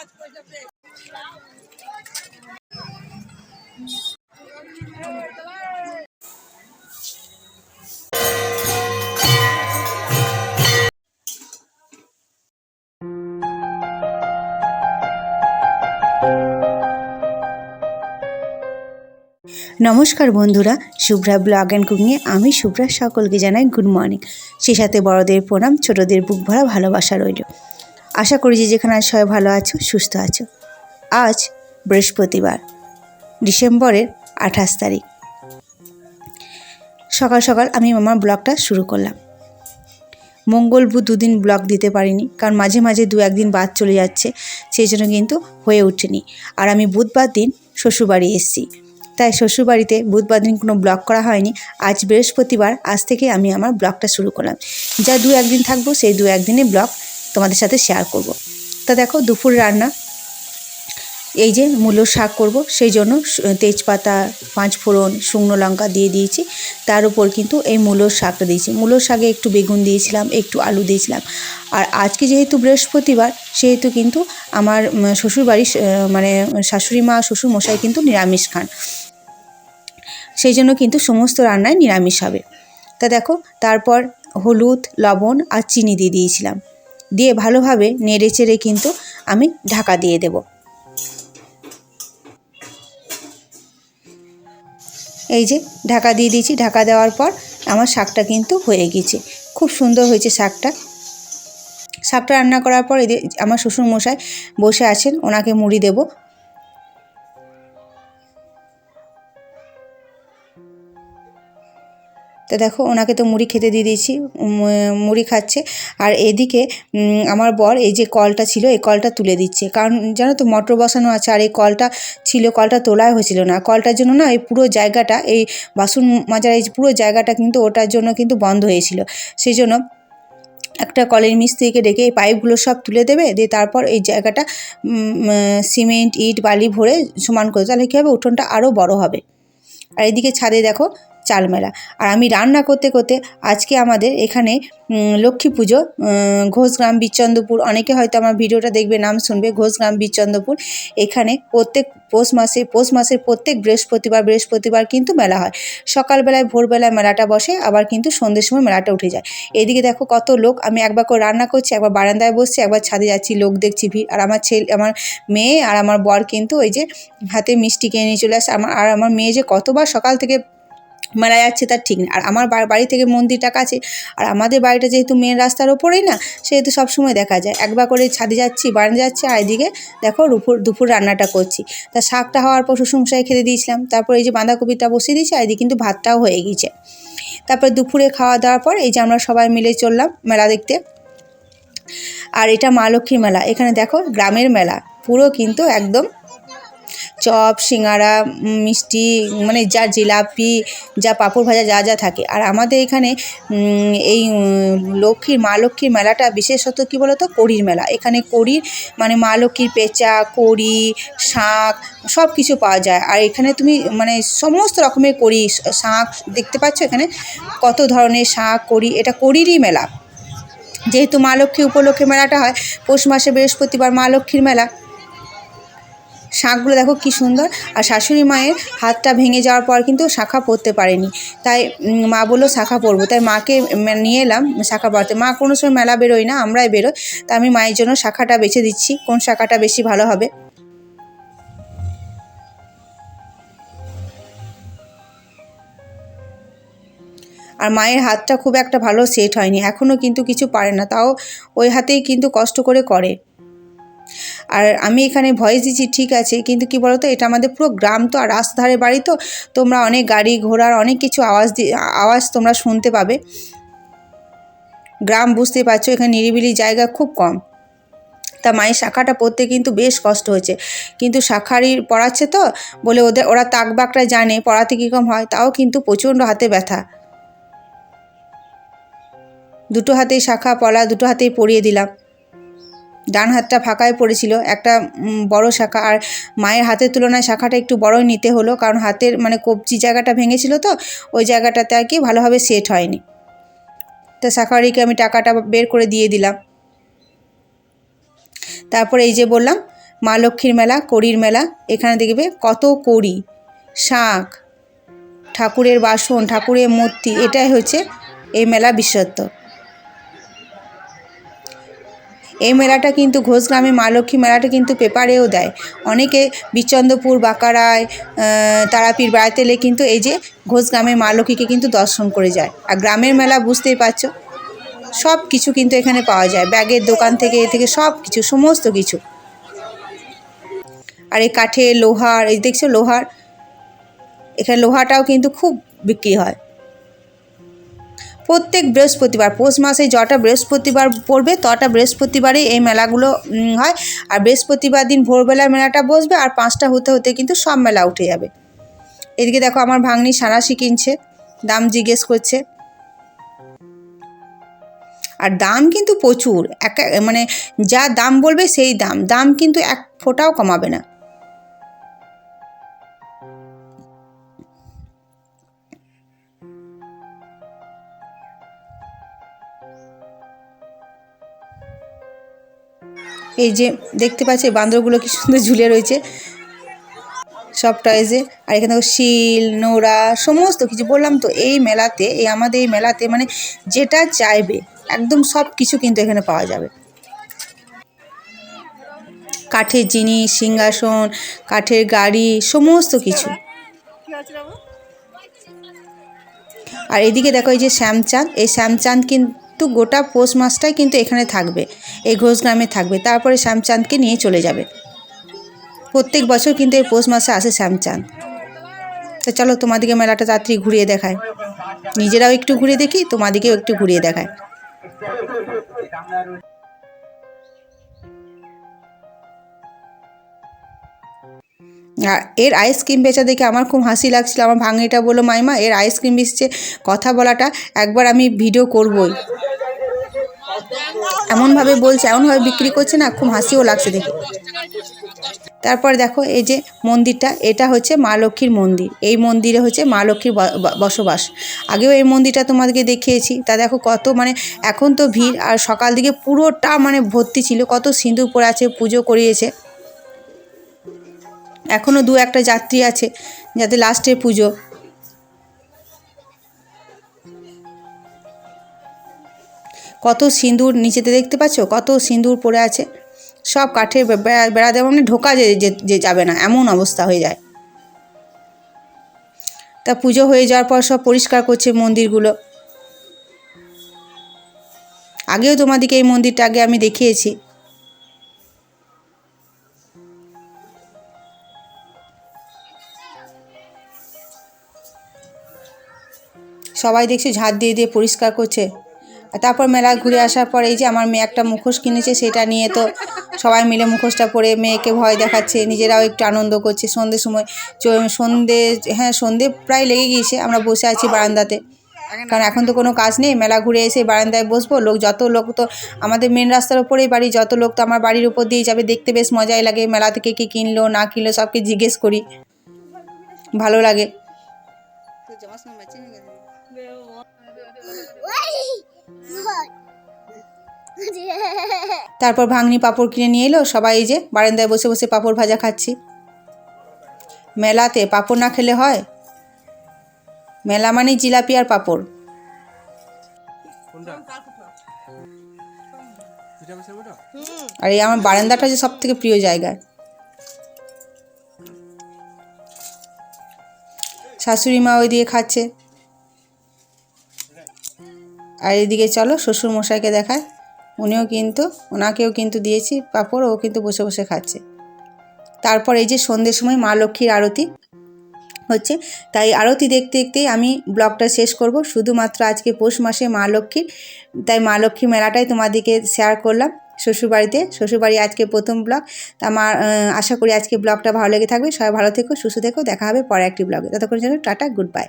নমস্কার বন্ধুরা, Shubhra blog and কুকিংয়ে আমি শুভ্রা সকলকে জানাই গুড মর্নিং। সেই সাথে বড়দের প্রণাম, ছোটদের বুক ভরা ভালোবাসা রইল। আশা করি যে যেখানে সবাই ভালো আছো, সুস্থ আছো। আজ বৃহস্পতিবার, ডিসেম্বরের 28 তারিখ। সকাল সকাল আমি আমার ব্লগটা শুরু করলাম। মঙ্গল বুধ দুদিন ব্লগ দিতে পারিনি, কারণ মাঝে মাঝে দু একদিন বাদ চলে যাচ্ছে, সেই জন্য কিন্তু হয়ে ওঠেনি। আর আমি বুধবার দিন শ্বশুরবাড়ি এসেছি, তাই শ্বশুরবাড়িতে বুধবার দিন কোনো ব্লগ করা হয়নি। আজ বৃহস্পতিবার, আজ থেকে আমি আমার ব্লগটা শুরু করলাম। যা দু একদিন থাকবো, সেই দু একদিনে ব্লগ তোমাদের সাথে শেয়ার করব। তা দেখো, দুপুর রান্না এই যে মূলো শাক করব, সেই জন্য তেজপাতা, 5 ফোড়ন, শুকনো লঙ্কা দিয়ে দিয়েছি। তার উপর কিন্তু এই মূলোর শাকটা দিয়েছি। মূলোর শাকে একটু বেগুন দিয়েছিলাম, একটু আলু দিয়েছিলাম। আর আজকে যেহেতু বৃহস্পতিবার, সেহেতু কিন্তু আমার শ্বশুরবাড়ির মানে শাশুড়ি মা, শ্বশুর মশাই কিন্তু নিরামিষ খান, সেই জন্য কিন্তু সমস্ত রান্নায় নিরামিষ হবে। তা দেখো, তারপর হলুদ, লবণ আর চিনি দিয়ে দিয়েছিলাম, দিয়ে ভালোভাবে নেড়ে চেড়ে কিন্তু আমি ঢাকা দিয়ে দেব। এই যে ঢাকা দিয়ে দিয়েছি। ঢাকা দেওয়ার পর আমার শাকটা কিন্তু হয়ে গেছে, খুব সুন্দর হয়েছে শাকটা। শাকটা রান্না করার পর এদের আমার শ্বশুর মশাই বসে আছেন, ওনাকে মুড়ি দেব। তো দেখো, ওনাকে তো মুড়ি খেতে দিয়ে দিয়েছি, মুড়ি খাচ্ছে। আর এদিকে আমার বর এই যে কলটা ছিল, এই কলটা তুলে দিচ্ছে, কারণ জানো তো মোটর বসানো আছে, আর এই কলটা ছিল, কলটা তোলাই হয়েছিল না। কলটার জন্য না এই পুরো জায়গাটা, এই বাসন মাজার এই পুরো জায়গাটা কিন্তু ওটার জন্য কিন্তু বন্ধ হয়েছিল। সেই জন্য একটা কলের মিস্ত্রিকে ডেকে এই পাইপগুলো সব তুলে দেবে, দিয়ে তারপর এই জায়গাটা সিমেন্ট, ইট, বালি ভরে সমান করে, তাহলে কী হবে, উঠোনটা আরও বড় হবে। আর এদিকে ছাদে দেখো চাল মেলা। আর আমি রান্না করতে করতে আজকে আমাদের এখানে লক্ষ্মী পুজো, ঘোষগ্রাম বীরচন্দ্রপুর, অনেকে হয়তো আমার ভিডিওটা দেখবে, নাম শুনবে, ঘোষগ্রাম বীরচন্দ্রপুর। এখানে প্রত্যেক পৌষ মাসের প্রত্যেক বৃহস্পতিবার কিন্তু মেলা হয়। সকালবেলায় ভোরবেলায় মেলাটা বসে, আবার কিন্তু সন্ধ্যের সময় মেলাটা উঠে যায়। এদিকে দেখো কত লোক, আমি একবার করে রান্না করছি, একবার বারান্দায় বসছি, একবার ছাদে যাচ্ছি, লোক দেখছি ভিড়। আর আমার মেয়ে আর আমার বর কিন্তু ওই যে হাতে মিষ্টি কিনে নিয়ে চলে আসে। আমার মেয়ে যে কতবার সকাল থেকে মেলা যাচ্ছে তার ঠিক নেই। আর আমার বাড়ি থেকে মন্দিরটা কাছে, আর আমাদের বাড়িটা যেহেতু মেন রাস্তার ওপরেই না, সেহেতু সবসময় দেখা যায়। একবার করে ছাদে যাচ্ছি, বারান্দা যাচ্ছি, আর এদিকে দেখো দুপুর রান্নাটা করছি। তা শাকটা হওয়ার পর শ্বশুরমশাই খেতে দিয়েছিলাম, তারপর এই যে বাঁধাকপিটা বসিয়ে দিয়েছি, আর এদিকে কিন্তু ভাতটাও হয়ে গিয়েছে। তারপর দুপুরে খাওয়া দাওয়ার পর এই যে আমরা সবাই মিলে চললাম মেলা দেখতে। আর এটা মা লক্ষ্মীর মেলা। এখানে দেখো গ্রামের মেলা, পুরো কিন্তু একদম চপ, সিঙ্গারা, মিষ্টি, মানে যা জিলাপি, যা পাঁপড় ভাজা, যা যা থাকে। আর আমাদের এখানে এই মা লক্ষ্মীর মেলাটা বিশেষত কী বলো তো, কড়ির মেলা। এখানে কড়ির মানে মা লক্ষ্মীর পেঁচা, কড়ি, শাঁখ সব কিছু পাওয়া যায়। আর এখানে তুমি মানে সমস্ত রকমের কড়ি, শাঁখ দেখতে পাচ্ছ, এখানে কত ধরনের শাঁখ, কড়ি, এটা কড়িরই মেলা। যেহেতু মা লক্ষ্মী উপলক্ষে মেলাটা হয়, পৌষ মাসে বৃহস্পতিবার মা লক্ষ্মীর মেলা। শাঁখগুলো দেখো কি সুন্দর। আর শাশুড়ি মায়ের হাতটা ভেঙে যাওয়ার পর কিন্তু শাঁখা পরতে পারেনি, তাই মা বললো শাঁখা পরবো, তাই মাকে নিয়ে এলাম শাঁখা পরতে। মা কোনো সময় মেলা বেরোয় না, আমরাই বেরোই, তা আমি মায়ের জন্য শাঁখাটা বেছে দিচ্ছি, কোন শাঁখাটা বেশি ভালো হবে। আর মায়ের হাতটা খুব একটা ভালো সেট হয়নি, এখনও কিন্তু কিছু পারে না, তাও ওই হাতেই কিন্তু কষ্ট করে। আর আমি এখানে ভয়েস দিচ্ছি ঠিক আছে, কিন্তু কি বলতো, এটা আমাদের পুরো গ্রাম তো, আর রাস্তার ধারে বাড়ি তো, তোমরা অনেক গাড়ি ঘোড়ার অনেক কিছু আওয়াজ তোমরা শুনতে পাবে। গ্রাম বুঝতেই পারছো, এখানে নিরিবিলি জায়গা খুব কম। তা মায়ের শাঁখাটা পরতে কিন্তু বেশ কষ্ট হয়েছে, কিন্তু শাঁখারি পড়াচ্ছে তো বলে ওরা তাকবাকটা জানে পড়াতে কীরকম হয়, তাও কিন্তু প্রচণ্ড হাতে ব্যথা। দুটো হাতেই শাঁখা পলা, দুটো হাতেই পরিয়ে দিলাম। ডান হাতটা ফাঁকায় পড়েছিল, একটা বড় শাঁখা। আর মায়ের হাতের তুলনায় শাঁখাটা একটু বড়ই নিতে হলো, কারণ হাতের মানে কবজি জায়গাটা ভেঙেছিল তো, ওই জায়গাটাতে আর কি ভালোভাবে সেট হয়নি। তো শাঁখারিকে আমি টাকাটা বের করে দিয়ে দিলাম। তারপরে এই যে বললাম মা লক্ষ্মীর মেলা, কড়ির মেলা। এখানে দেখবে কত কড়ি, শাঁখ, ঠাকুরের বাসন, ঠাকুরের মূর্তি, এটাই হচ্ছে এই মেলা বিশেষত্ব। এই মেলাটা কিন্তু ঘোষগ্রামে মা লক্ষ্মী মেলাটা কিন্তু পেপারেও দেয়। অনেকে বিচন্দ্রপুর, বাঁকারায়, তারাপীঠ বেড়াতে এলে কিন্তু এই যে ঘোষগ্রামে মা লক্ষ্মীকে কিন্তু দর্শন করে যায়। আর গ্রামের মেলা বুঝতেই পারছো, সব কিছু কিন্তু এখানে পাওয়া যায়, ব্যাগের দোকান থেকে এ থেকে সব কিছু, সমস্ত কিছু। আর এই কাঠের, লোহার, এই দেখছো লোহার, এখানে লোহাটাও কিন্তু খুব বিক্রি হয়। প্রত্যেক বৃহস্পতিবার, পৌষ মাসে যটা বৃহস্পতিবার পড়বে তটা বৃহস্পতিবারেই এই মেলাগুলো হয়। আর বৃহস্পতিবার দিন ভোরবেলার মেলাটা বসবে, আর 5টা হতে হতে কিন্তু সব মেলা উঠে যাবে। এদিকে দেখো আমার ভাগ্নি সাঁড়াশি কিনছে, দাম জিজ্ঞেস করছে। আর দাম কিন্তু প্রচুর, মানে যা দাম বলবে সেই দাম, দাম কিন্তু এক ফোঁটাও কমাবে না। এই যে দেখতে পাচ্ছি বান্দরগুলো কি সুন্দর ঝুলে রয়েছে সব টয়েসে। আর এখানে শিল, নোড়া, সমস্ত কিছু। বললাম তো এই মেলাতে, এই আমাদের এই মেলাতে মানে যেটা চাইবে একদম সব কিছু কিন্তু এখানে পাওয়া যাবে। কাঠের জিনিস, সিংহাসন, কাঠের গাড়ি, সমস্ত কিছু। আর এদিকে দেখো এই যে শ্যামচাঁদ, এই শ্যামচাঁদ কিন্তু গোটা পৌষ মাসটাই কিন্তু এখানে থাকবে, এই ঘোষগ্রামে থাকবে। তারপরে শ্যামচাঁদকে নিয়ে চলে যাবে। প্রত্যেক বছর কিন্তু এই পৌষ মাসে আসে শ্যামচাঁদ। তো চলো তোমাদিকে মেলাটা তাড়াতাড়ি ঘুরিয়ে দেখায়, নিজেরাও একটু ঘুরে দেখি, তোমাদিকেও একটু ঘুরিয়ে দেখায়। আর এর আইসক্রিম বেচা দেখে আমার খুব হাসি লাগছিল। আমার ভাগ্নিটা বললো, মাইমা এর আইসক্রিম বেচছে, কথা বলাটা একবার আমি ভিডিও করবই। এমনভাবে বলছে, এমনভাবে বিক্রি করছে না, খুব হাসিও লাগছে দেখে। তারপর দেখো এই যে মন্দিরটা, এটা হচ্ছে মা লক্ষ্মীর মন্দির। এই মন্দিরে হচ্ছে মা লক্ষ্মীর বসবাস। আগেও এই মন্দিরটা তোমাদেরকে দেখিয়েছি। তা দেখো কত মানে এখন তো ভিড়, আর সকাল দিকে পুরোটা মানে ভর্তি ছিল, কত সিঁদুর পরে আছে, পুজো করিয়েছে। এখনও 2-1টা যাত্রী আছে, যাতে লাস্টের পুজো। কত সিঁদুর নিচেতে দেখতে পাচ্ছ, কত সিঁদুর পড়ে আছে। সব কাঠের বেড়া দেওয়া, মানে ঢোকা যে যাবে না এমন অবস্থা হয়ে যায়। তা পুজো হয়ে যাওয়ার পর সব পরিষ্কার করছে মন্দিরগুলো। আগেও তোমাদেরকে এই মন্দিরটা আগে আমি দেখিয়েছি। সবাই দেখছি ঝাঁট দিয়ে দিয়ে পরিষ্কার করছে। আর তারপর মেলা ঘুরে আসার পর এই যে আমার মেয়ে একটা মুখোশ কিনেছে, সেটা নিয়ে তো সবাই মিলে মুখোশটা পরে মেয়েকে ভয় দেখাচ্ছে, নিজেরাও একটু আনন্দ করছে। সন্ধ্যের সময় সন্ধে প্রায় লেগে গিয়েছে, আমরা বসে আছি বারান্দাতে, কারণ এখন তো কোনো কাজ নেই। মেলা ঘুরে এসে বারান্দায় বসবো, যত লোক তো আমাদের মেন রাস্তার ওপরেই বাড়ি, যত লোক তো আমার বাড়ির উপর দিয়ে যাবে, দেখতে বেশ মজাই লাগে। মেলা থেকে কী কিনলো না কিনলো সবকে জিজ্ঞেস করি, ভালো লাগে। তারপর ভাগ্নি পাঁপড় কিনে নিয়ে এলো, সবাই এই যে বারান্দায় বসে বসে পাঁপড় ভাজা খাচ্ছি। মেলাতে পাঁপড় না খেলে হয়? মেলা মানে জিলাপি আর পাঁপড়। আর এই আমার বারান্দাটা যে সব থেকে প্রিয় জায়গা। শাশুড়ি মা ওই দিয়ে খাচ্ছে। আর এদিকে চলো শ্বশুর মশাইকে দেখায়, ওনাকেও কিন্তু দিয়েছি পাঁপড়, ও কিন্তু বসে বসে খাচ্ছে। তারপর এই যে সন্ধ্যের সময় মা লক্ষ্মীর আরতি হচ্ছে, তাই আরতি দেখতে দেখতেই আমি ব্লগটা শেষ করব। শুধুমাত্র আজকে পৌষ মাসে মা লক্ষ্মীর, তাই মা লক্ষ্মী মেলাটাই তোমাদেরকে শেয়ার করলাম শ্বশুরবাড়ি আজকে প্রথম ব্লগ। তা আমার আশা করি আজকে ব্লগটা ভালো লেগে থাকবে। সবাই ভালো থেকো, সুস্থ থেকো, দেখা হবে পরে একটি ব্লগে। ততক্ষণ জন্য টাটা, গুড বাই।